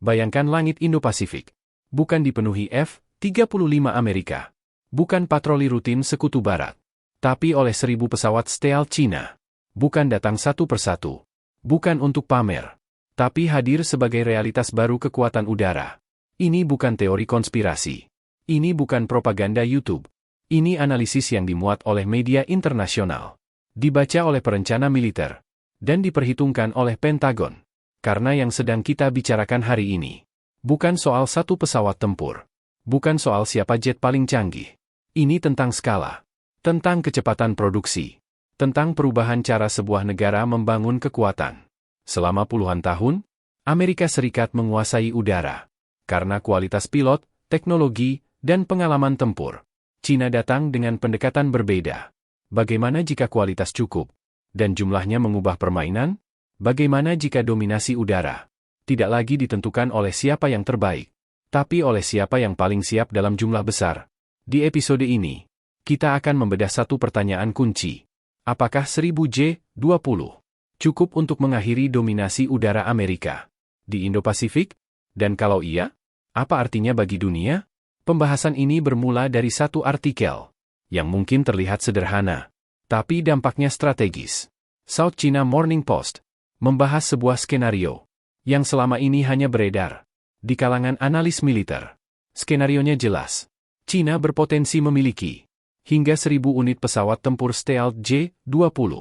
Bayangkan langit Indo-Pasifik. Bukan dipenuhi F-35 Amerika. Bukan patroli rutin Sekutu Barat. Tapi oleh 1.000 pesawat stealth Cina. Bukan datang satu persatu. Bukan untuk pamer. Tapi hadir sebagai realitas baru kekuatan udara. Ini bukan teori konspirasi. Ini bukan propaganda YouTube. Ini analisis yang dimuat oleh media internasional. Dibaca oleh perencana militer. Dan diperhitungkan oleh Pentagon. Karena yang sedang kita bicarakan hari ini. Bukan soal satu pesawat tempur. Bukan soal siapa jet paling canggih. Ini tentang skala. Tentang kecepatan produksi. Tentang perubahan cara sebuah negara membangun kekuatan. Selama puluhan tahun, Amerika Serikat menguasai udara. Karena kualitas pilot, teknologi, dan pengalaman tempur. Cina datang dengan pendekatan berbeda. Bagaimana jika kualitas cukup? Dan jumlahnya mengubah permainan? Bagaimana jika dominasi udara tidak lagi ditentukan oleh siapa yang terbaik, tapi oleh siapa yang paling siap dalam jumlah besar? Di episode ini, kita akan membedah satu pertanyaan kunci. Apakah 1000J-20 cukup untuk mengakhiri dominasi udara Amerika di Indo-Pasifik? Dan kalau iya, apa artinya bagi dunia? Pembahasan ini bermula dari satu artikel yang mungkin terlihat sederhana, tapi dampaknya strategis. South China Morning Post membahas sebuah skenario yang selama ini hanya beredar di kalangan analis militer. Skenarionya jelas. China berpotensi memiliki hingga 1.000 unit pesawat tempur stealth J-20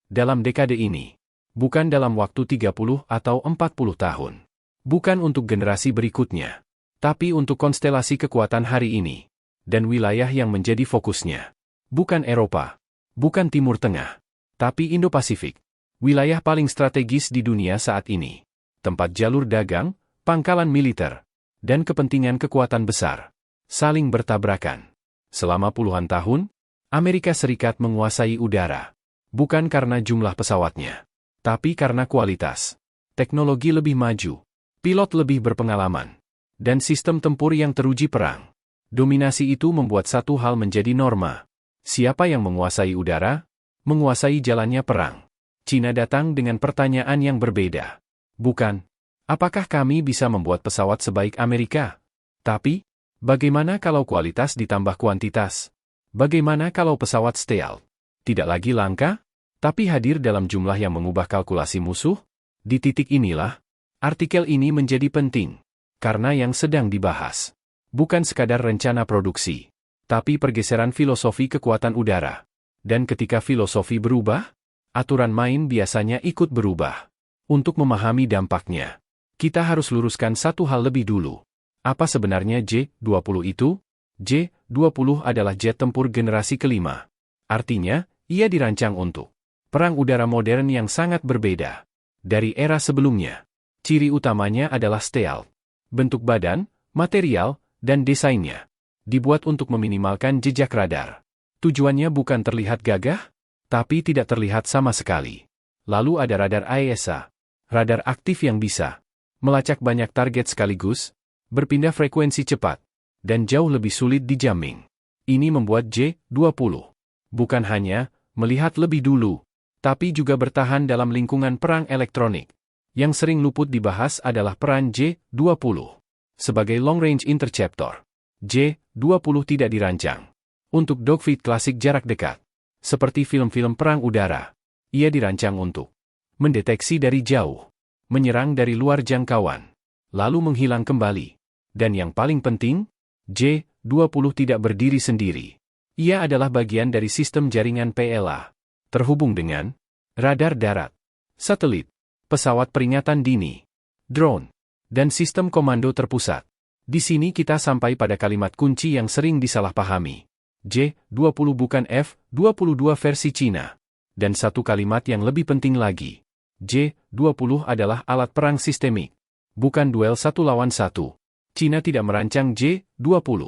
dalam dekade ini. Bukan dalam waktu 30 atau 40 tahun. Bukan untuk generasi berikutnya. Tapi untuk konstelasi kekuatan hari ini. Dan wilayah yang menjadi fokusnya. Bukan Eropa. Bukan Timur Tengah. Tapi Indo-Pasifik. Wilayah paling strategis di dunia saat ini. Tempat jalur dagang, pangkalan militer, dan kepentingan kekuatan besar saling bertabrakan. Selama puluhan tahun, Amerika Serikat menguasai udara. Bukan karena jumlah pesawatnya. Tapi karena kualitas. Teknologi lebih maju. Pilot lebih berpengalaman. Dan sistem tempur yang teruji perang. Dominasi itu membuat satu hal menjadi norma. Siapa yang menguasai udara? Menguasai jalannya perang. Cina datang dengan pertanyaan yang berbeda. Bukan, apakah kami bisa membuat pesawat sebaik Amerika? Tapi, bagaimana kalau kualitas ditambah kuantitas? Bagaimana kalau pesawat stealth tidak lagi langka, tapi hadir dalam jumlah yang mengubah kalkulasi musuh? Di titik inilah, artikel ini menjadi penting. Karena yang sedang dibahas bukan sekadar rencana produksi, tapi pergeseran filosofi kekuatan udara. Dan ketika filosofi berubah, aturan main biasanya ikut berubah. Untuk memahami dampaknya, kita harus luruskan satu hal lebih dulu. Apa sebenarnya J-20 itu? J-20 adalah jet tempur generasi kelima. Artinya, ia dirancang untuk perang udara modern yang sangat berbeda dari era sebelumnya. Ciri utamanya adalah stealth. Bentuk badan, material, dan desainnya dibuat untuk meminimalkan jejak radar. Tujuannya bukan terlihat gagah, tapi tidak terlihat sama sekali. Lalu ada radar AESA, radar aktif yang bisa melacak banyak target sekaligus, berpindah frekuensi cepat, dan jauh lebih sulit dijamming. Ini membuat J-20 bukan hanya melihat lebih dulu, tapi juga bertahan dalam lingkungan perang elektronik. Yang sering luput dibahas adalah peran J-20 sebagai long-range interceptor. J-20 tidak dirancang untuk dogfight klasik jarak dekat, seperti film-film perang udara. Ia dirancang untuk mendeteksi dari jauh, menyerang dari luar jangkauan, lalu menghilang kembali. Dan yang paling penting, J-20 tidak berdiri sendiri. Ia adalah bagian dari sistem jaringan PLA, terhubung dengan radar darat, satelit, pesawat peringatan dini, drone, dan sistem komando terpusat. Di sini kita sampai pada kalimat kunci yang sering disalahpahami. J-20 bukan F-22 versi Cina. Dan satu kalimat yang lebih penting lagi. J-20 adalah alat perang sistemik. Bukan duel satu lawan satu. Cina tidak merancang J-20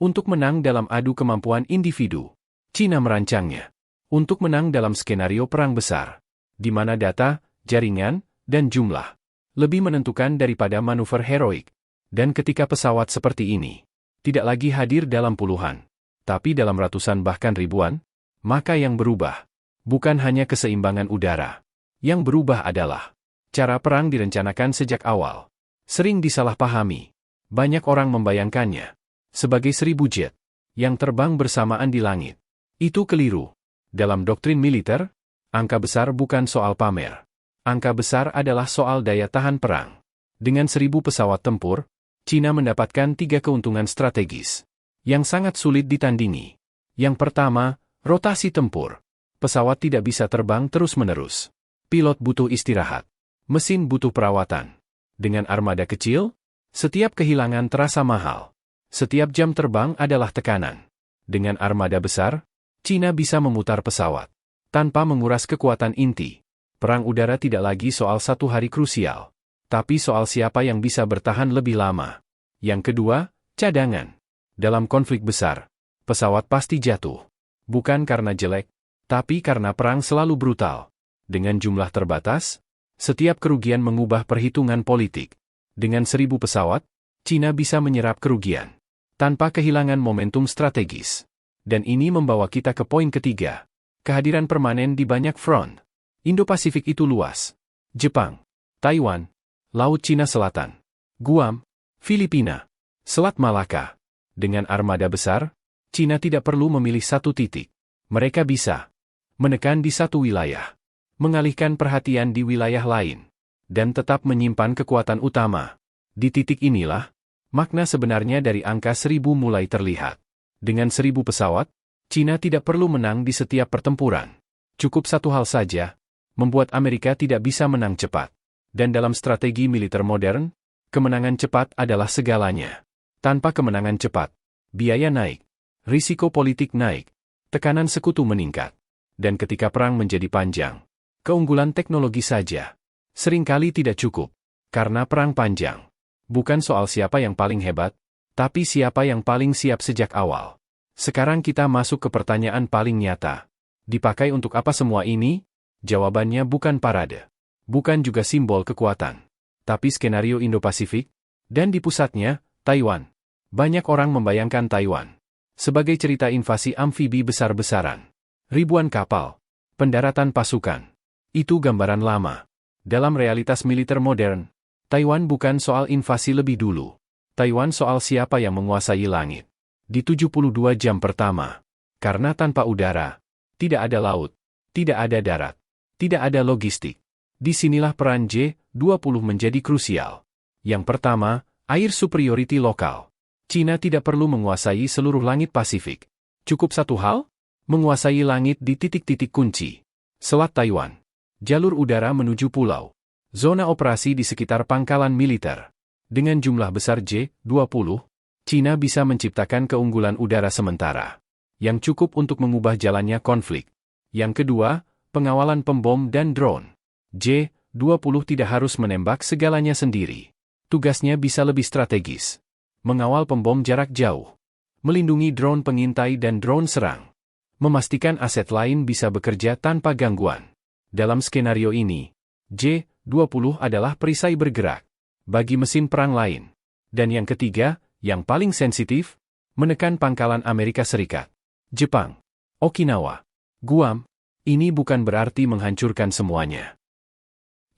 untuk menang dalam adu kemampuan individu. Cina merancangnya untuk menang dalam skenario perang besar, di mana data, jaringan, dan jumlah lebih menentukan daripada manuver heroik. Dan ketika pesawat seperti ini tidak lagi hadir dalam puluhan, tapi dalam ratusan bahkan ribuan, maka yang berubah bukan hanya keseimbangan udara. Yang berubah adalah cara perang direncanakan sejak awal. Sering disalahpahami. Banyak orang membayangkannya sebagai 1000 jet yang terbang bersamaan di langit. Itu keliru. Dalam doktrin militer, angka besar bukan soal pamer. Angka besar adalah soal daya tahan perang. Dengan 1000 pesawat tempur, Cina mendapatkan 3 keuntungan strategis yang sangat sulit ditandingi. Yang pertama, rotasi tempur. Pesawat tidak bisa terbang terus-menerus. Pilot butuh istirahat. Mesin butuh perawatan. Dengan armada kecil, setiap kehilangan terasa mahal. Setiap jam terbang adalah tekanan. Dengan armada besar, Cina bisa memutar pesawat tanpa menguras kekuatan inti. Perang udara tidak lagi soal satu hari krusial, tapi soal siapa yang bisa bertahan lebih lama. Yang kedua, cadangan. Dalam konflik besar, pesawat pasti jatuh. Bukan karena jelek, tapi karena perang selalu brutal. Dengan jumlah terbatas, setiap kerugian mengubah perhitungan politik. Dengan 1000 pesawat, Cina bisa menyerap kerugian tanpa kehilangan momentum strategis. Dan ini membawa kita ke poin ketiga. Kehadiran permanen di banyak front. Indo-Pasifik itu luas. Jepang, Taiwan, Laut Cina Selatan, Guam, Filipina, Selat Malaka. Dengan armada besar, Cina tidak perlu memilih satu titik. Mereka bisa menekan di satu wilayah, mengalihkan perhatian di wilayah lain, dan tetap menyimpan kekuatan utama. Di titik inilah, makna sebenarnya dari angka 1000 mulai terlihat. Dengan 1000 pesawat, Cina tidak perlu menang di setiap pertempuran. Cukup satu hal saja, membuat Amerika tidak bisa menang cepat. Dan dalam strategi militer modern, kemenangan cepat adalah segalanya. Tanpa kemenangan cepat, biaya naik, risiko politik naik, tekanan sekutu meningkat. Dan ketika perang menjadi panjang, keunggulan teknologi saja seringkali tidak cukup. Karena perang panjang bukan soal siapa yang paling hebat, tapi siapa yang paling siap sejak awal. Sekarang kita masuk ke pertanyaan paling nyata. Dipakai untuk apa semua ini? Jawabannya bukan parade. Bukan juga simbol kekuatan. Tapi skenario Indo-Pasifik. Dan di pusatnya, Taiwan. Banyak orang membayangkan Taiwan sebagai cerita invasi amfibi besar-besaran. Ribuan kapal, pendaratan pasukan. Itu gambaran lama. Dalam realitas militer modern, Taiwan bukan soal invasi lebih dulu. Taiwan soal siapa yang menguasai langit. Di 72 jam pertama. Karena tanpa udara, tidak ada laut, tidak ada darat, tidak ada logistik. Disinilah peran J-20 menjadi krusial. Yang pertama, air superiority lokal. Cina tidak perlu menguasai seluruh langit Pasifik. Cukup satu hal? Menguasai langit di titik-titik kunci. Selat Taiwan. Jalur udara menuju pulau. Zona operasi di sekitar pangkalan militer. Dengan jumlah besar J-20, Cina bisa menciptakan keunggulan udara sementara yang cukup untuk mengubah jalannya konflik. Yang kedua, pengawalan pembom dan drone. J-20 tidak harus menembak segalanya sendiri. Tugasnya bisa lebih strategis. Mengawal pembom jarak jauh. Melindungi drone pengintai dan drone serang. Memastikan aset lain bisa bekerja tanpa gangguan. Dalam skenario ini, J-20 adalah perisai bergerak bagi mesin perang lain. Dan yang ketiga, yang paling sensitif, menekan pangkalan Amerika Serikat, Jepang, Okinawa, Guam. Ini bukan berarti menghancurkan semuanya.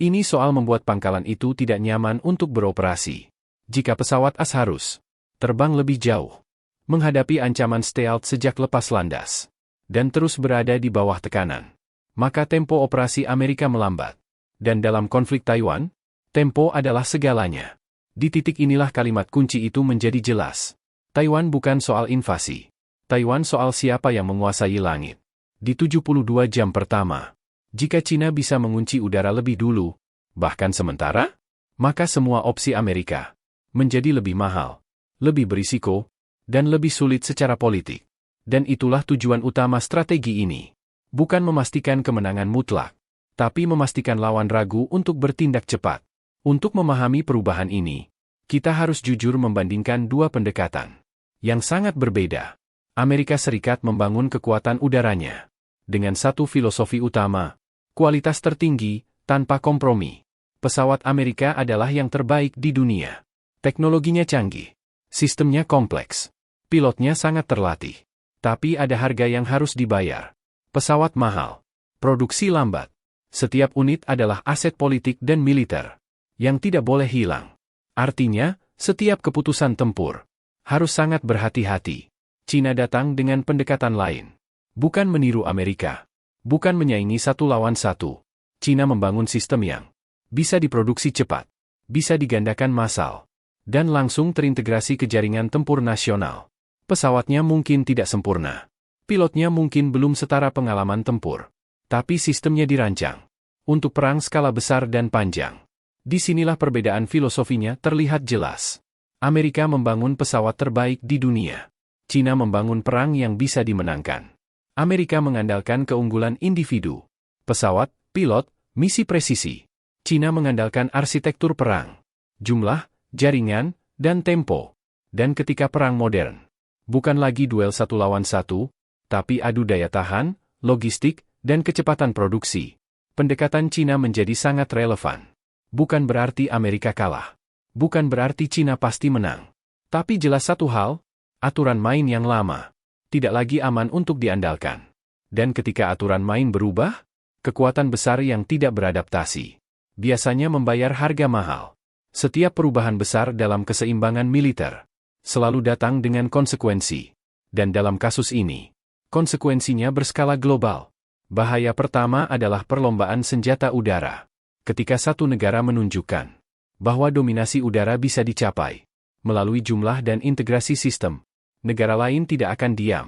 Ini soal membuat pangkalan itu tidak nyaman untuk beroperasi. Jika pesawat as harus terbang lebih jauh, menghadapi ancaman stealth sejak lepas landas, dan terus berada di bawah tekanan, maka tempo operasi Amerika melambat. Dan dalam konflik Taiwan, tempo adalah segalanya. Di titik inilah kalimat kunci itu menjadi jelas. Taiwan bukan soal invasi. Taiwan soal siapa yang menguasai langit. Di 72 jam pertama, jika Cina bisa mengunci udara lebih dulu, bahkan sementara, maka semua opsi Amerika menjadi lebih mahal, lebih berisiko, dan lebih sulit secara politik. Dan itulah tujuan utama strategi ini. Bukan memastikan kemenangan mutlak, tapi memastikan lawan ragu untuk bertindak cepat. Untuk memahami perubahan ini, kita harus jujur membandingkan dua pendekatan yang sangat berbeda. Amerika Serikat membangun kekuatan udaranya dengan satu filosofi utama, kualitas tertinggi, tanpa kompromi. Pesawat Amerika adalah yang terbaik di dunia. Teknologinya canggih, sistemnya kompleks, pilotnya sangat terlatih. Tapi ada harga yang harus dibayar. Pesawat mahal, produksi lambat. Setiap unit adalah aset politik dan militer yang tidak boleh hilang. Artinya, setiap keputusan tempur harus sangat berhati-hati. Cina datang dengan pendekatan lain. Bukan meniru Amerika. Bukan menyaingi satu lawan satu. Cina membangun sistem yang bisa diproduksi cepat, bisa digandakan massal, dan langsung terintegrasi ke jaringan tempur nasional. Pesawatnya mungkin tidak sempurna. Pilotnya mungkin belum setara pengalaman tempur. Tapi sistemnya dirancang untuk perang skala besar dan panjang. Disinilah perbedaan filosofinya terlihat jelas. Amerika membangun pesawat terbaik di dunia. Cina membangun perang yang bisa dimenangkan. Amerika mengandalkan keunggulan individu, pesawat, pilot, misi presisi. Cina mengandalkan arsitektur perang, jumlah, jaringan, dan tempo. Dan ketika perang modern, bukan lagi duel satu lawan satu, tapi adu daya tahan, logistik, dan kecepatan produksi. Pendekatan Cina menjadi sangat relevan. Bukan berarti Amerika kalah. Bukan berarti Cina pasti menang. Tapi jelas satu hal, aturan main yang lama tidak lagi aman untuk diandalkan. Dan ketika aturan main berubah, kekuatan besar yang tidak beradaptasi biasanya membayar harga mahal. Setiap perubahan besar dalam keseimbangan militer selalu datang dengan konsekuensi. Dan dalam kasus ini, konsekuensinya berskala global. Bahaya pertama adalah perlombaan senjata udara. Ketika satu negara menunjukkan bahwa dominasi udara bisa dicapai melalui jumlah dan integrasi sistem, negara lain tidak akan diam.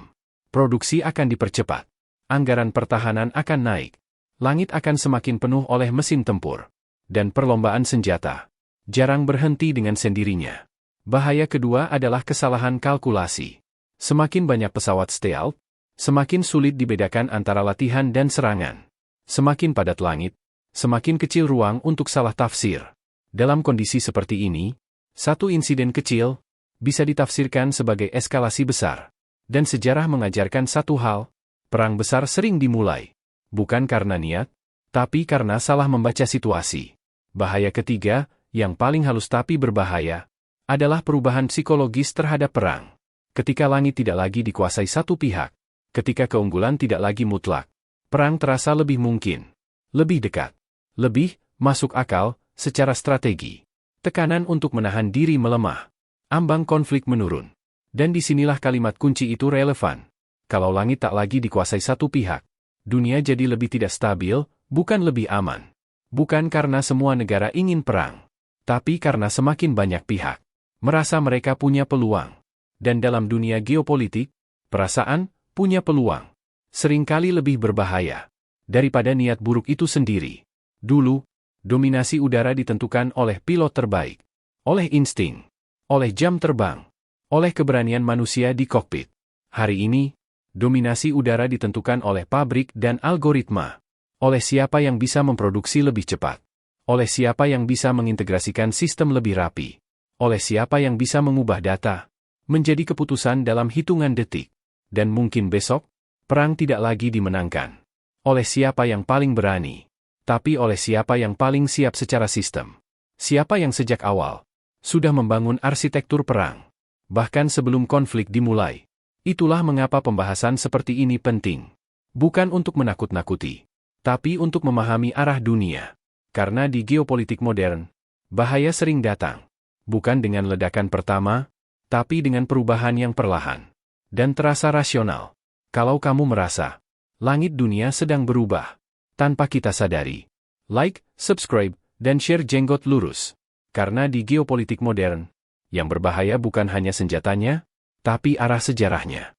Produksi akan dipercepat. Anggaran pertahanan akan naik. Langit akan semakin penuh oleh mesin tempur. Dan perlombaan senjata jarang berhenti dengan sendirinya. Bahaya kedua adalah kesalahan kalkulasi. Semakin banyak pesawat stealth, semakin sulit dibedakan antara latihan dan serangan. Semakin padat langit, semakin kecil ruang untuk salah tafsir. Dalam kondisi seperti ini, satu insiden kecil bisa ditafsirkan sebagai eskalasi besar. Dan sejarah mengajarkan satu hal, perang besar sering dimulai bukan karena niat, tapi karena salah membaca situasi. Bahaya ketiga, yang paling halus tapi berbahaya, adalah perubahan psikologis terhadap perang. Ketika langit tidak lagi dikuasai satu pihak, ketika keunggulan tidak lagi mutlak, perang terasa lebih mungkin, lebih dekat, lebih masuk akal secara strategi. Tekanan untuk menahan diri melemah. Ambang konflik menurun. Dan disinilah kalimat kunci itu relevan. Kalau langit tak lagi dikuasai satu pihak, dunia jadi lebih tidak stabil, bukan lebih aman. Bukan karena semua negara ingin perang, tapi karena semakin banyak pihak merasa mereka punya peluang. Dan dalam dunia geopolitik, perasaan punya peluang seringkali lebih berbahaya daripada niat buruk itu sendiri. Dulu, dominasi udara ditentukan oleh pilot terbaik, oleh insting, oleh jam terbang, oleh keberanian manusia di kokpit. Hari ini, dominasi udara ditentukan oleh pabrik dan algoritma, oleh siapa yang bisa memproduksi lebih cepat, oleh siapa yang bisa mengintegrasikan sistem lebih rapi, oleh siapa yang bisa mengubah data menjadi keputusan dalam hitungan detik. Dan mungkin besok, perang tidak lagi dimenangkan oleh siapa yang paling berani, tapi oleh siapa yang paling siap secara sistem. Siapa yang sejak awal sudah membangun arsitektur perang, bahkan sebelum konflik dimulai. Itulah mengapa pembahasan seperti ini penting. Bukan untuk menakut-nakuti, tapi untuk memahami arah dunia. Karena di geopolitik modern, bahaya sering datang, bukan dengan ledakan pertama, tapi dengan perubahan yang perlahan dan terasa rasional. Kalau kamu merasa langit dunia sedang berubah tanpa kita sadari, like, subscribe, dan share Jenggot Lurus. Karena di geopolitik modern, yang berbahaya bukan hanya senjatanya, tapi arah sejarahnya.